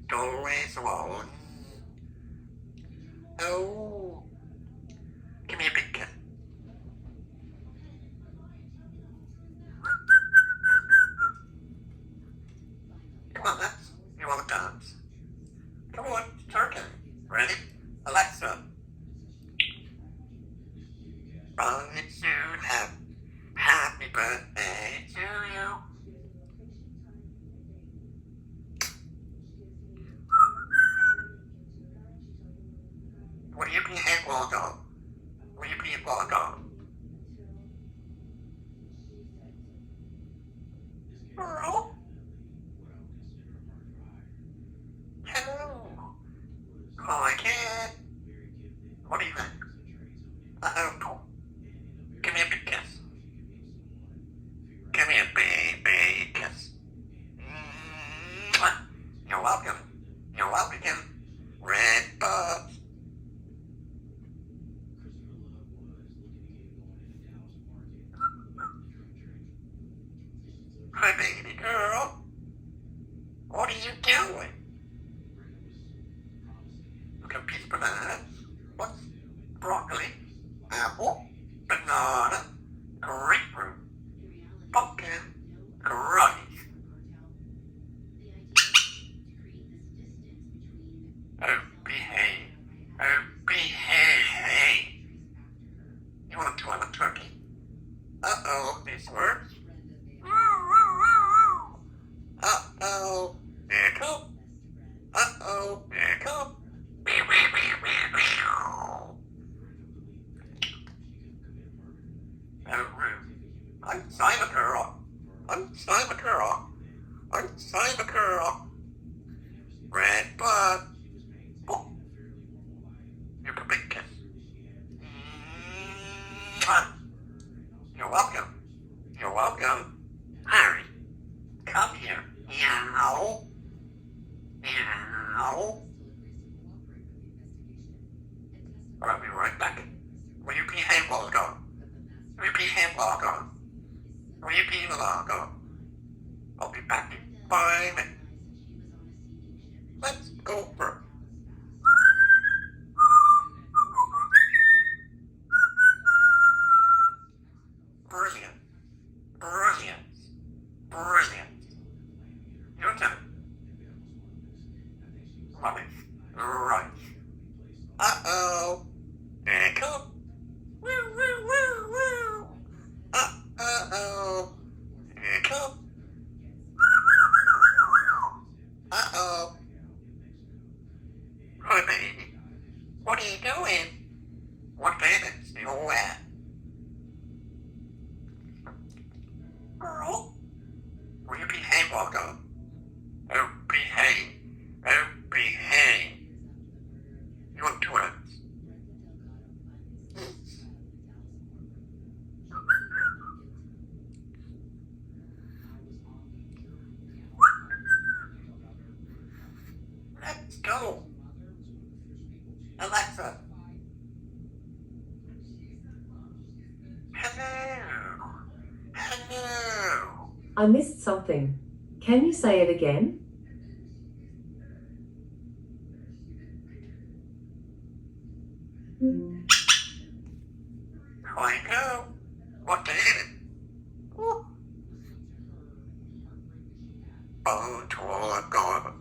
door is alone. Oh, give me a big kiss. Come on, let's. You want to dance? Come on, turkey. Ready? Alexa. I soon have happy birthday to you. Will you be a bulldog? Will you be a bulldog? Hello? Hello? Oh, I can't. What do you think? Uh-oh. Give me a big kiss. Give me a big, big kiss. Mwah. You're welcome. You're welcome. Red bubs. Hi, baby girl. What are you doing? Look at piece of banana. What's broccoli? Apple? Banana? Grapefruit? Pumpkin? Rice? Oh, behave. Oh, behave. You want to have a turkey? Uh-oh, this works. Uh-oh, here it comes. Uh-oh, here it comes. I'm Symon girl. I'm Symon girl. I'm Symon girl. Red bud. Oh. You're a big kiss. You're welcome. You're welcome. Harry, come here. Meow. Meow. I'll be right back. Will you behave, bulldog? Will you behave, bulldog? Will you behave, bulldog? I'll be back in 5 minutes. Let's go for brilliant. Brilliant. Brilliant. Your turn. Rubbish. Right. Uh-oh. Here it comes. Woo, woo, woo, woo. Uh-oh. Here it comes. Uh-oh. Hi, baby. What are you doing? What babies do you wear? Girl? Will you behave, bulldog? Oh, behave. Oh, behave. You want toilets? Let's go. Alexa. Hello. Hello. I missed something. Can you say it again? I know. What is it? Oh, to all I've got.